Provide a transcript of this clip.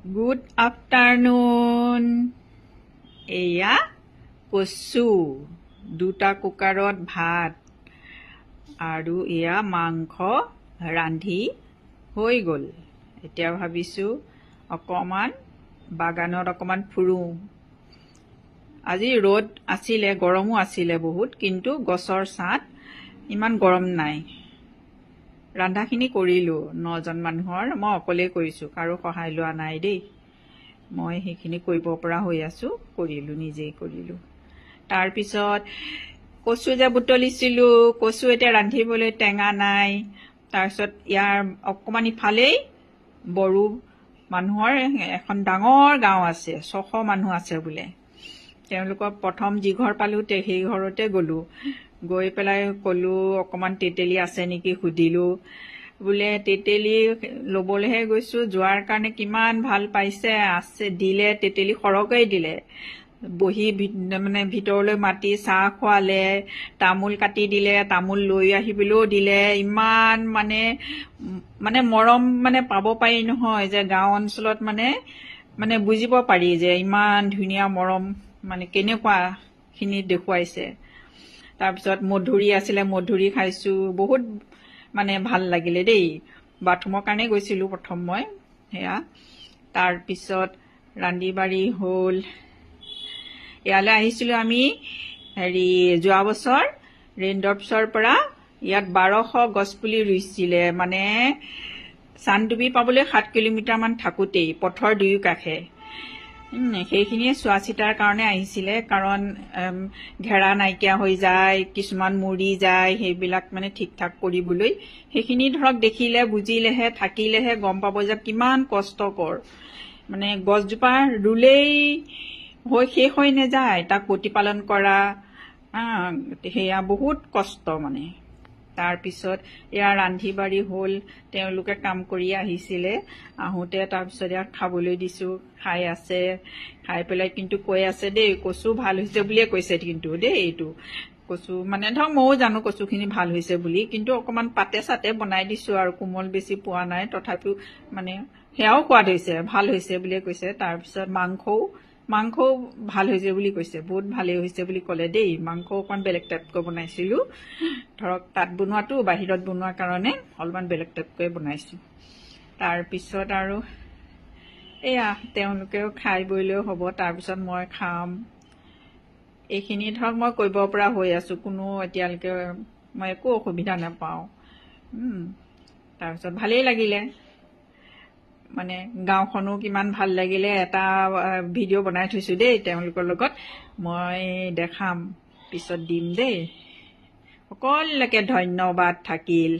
Good afternoon. এয়া কচু দুটা কুকাৰত ভাত আৰু এয়া মাংস ৰান্ধি হৈ গ'ল। এতিয়া ভাবিছো অকমান বাগানত অকমান ফুৰো। আজি ৰ'দ আছিলে, গৰমো আছিলে বহুত, কিন্তু গছৰ ছাট ইমান গৰম নাই। ৰান্ধাখিনি কৰিলো 9জন মানুহৰ, মই অকলে কৰিছো, কাৰো সহায় লোৱা নাই দেই। মই সেইখিনি কৰিব পৰা হৈ আছো, কৰিলো, নিজেই কৰিলো। তাৰ পিছত কচু যে বুটলিছিলো, কচু এতিয়া ৰান্ধিবলৈ টেঙা নাই। তাৰপিছত ইয়াৰ অকমান ইফালেই বড়ো মানুহৰ এখন ডাঙৰ গাঁও আছে, 600 মানুহ আছে বোলে। তেওঁলোকক প্ৰথম যি ঘৰ পালো সেই ঘৰতে গলো, গৈ পেলাই কলো অকমান তেতেলী আছে নেকি সুধিলো। বোলে তেতেলী লবলৈহে গৈছো, যোৱাৰ কাৰণে কিমান ভাল পাইছে, আছে, দিলে তেতেলী সৰহকৈ দিলে। বহি মানে ভিতৰলৈ মাতি চাহ খোৱালে, তামোল কাটি দিলে, তামোল লৈ আহিবলৈও দিলে। ইমান মানে মৰম মানে পাব পাৰি নহয়, যে গাঁও অঞ্চলত মানে বুজিব পাৰি যে ইমান ধুনীয়া মৰম মানে কেনেকুৱা খিনি দেখুৱাইছে। তাৰপিছত মধুৰি আছিলে, মধুৰি খাইছো, বহুত মানে ভাল লাগিলে দেই। বাথৰুমৰ কাৰণে গৈছিলো প্ৰথম মই সেয়া। তাৰপিছত ৰান্ধি বাঢ়ি হ'ল। ইয়ালৈ আহিছিলো আমি যোৱা বছৰ ৰেইনড্ৰপছৰ পৰা। ইয়াত 1200 গছপুলি ৰুইছিলে, মানে চানডুবি পাবলৈ 7 কিলোমিটাৰ মান থাকোতেই, পথৰ দুয়ো কাষে। সেইখিনিয়ে চোৱা চিতাৰ কাৰণে আহিছিলে, কাৰণ ঘেৰা নাইকিয়া হৈ যায়, কিছুমান মৰি যায়, সেইবিলাক মানে ঠিক ঠাক কৰিবলৈ। সেইখিনি ধৰক দেখিলে বুজিলেহে, থাকিলেহে গম পাব যে কিমান কষ্টকৰ। মানে গছজোপা ৰুলেই শেষ হৈ নাযায়, তাক প্ৰতিপালন কৰা সেয়া বহুত কষ্ট মানে। তাৰপিছত এয়া ৰান্ধি বাঢ়ি হ'ল, তেওঁলোকে কাম কৰি আহিছিলে, আহোঁতে তাৰপিছত ইয়াক খাবলৈ দিছো, খাই আছে। খাই পেলাই কিন্তু কৈ আছে দেই, কচু ভাল হৈছে বুলিয়ে কৈছে কিন্তু দেই। এইটো কচু মানে ধৰক ময়ো জানো কচুখিনি ভাল হৈছে বুলি, কিন্তু অকমান পাতে চাতে বনাই দিছো আৰু, কোমল বেছি পোৱা নাই, তথাপিও মানে সেয়াও সোৱাদ হৈছে, ভাল হৈছে বুলিয়ে কৈছে। তাৰপিছত মাংসও ভাল হৈছে বুলি কৈছে, বহুত ভালেই হৈছে বুলি ক'লে দেই। মাংস অকমান বেলেগ টাইপকৈ বনাইছিলো, ধৰক তাত বনোৱাটো বাহিৰত বনোৱাৰ কাৰণে অলপমান বেলেগ টাইপকৈ বনাইছো। তাৰপিছত আৰু এয়া তেওঁলোকেও খাই বৈলেও হ'ব, তাৰপিছত মই খাম। এইখিনি ধৰক মই কৰিব পৰা হৈ আছো, কোনো এতিয়ালৈকে মই একো অসুবিধা নাপাওঁ। তাৰপিছত ভালেই লাগিলে, মানে গাঁওখনো কিমান ভাল লাগিলে। এটা ভিডিঅ' বনাই থৈছো দেই তেওঁলোকৰ লগত, মই দেখাম, পিছত দিম দেই। সকলোকে ধন্যবাদ থাকিল।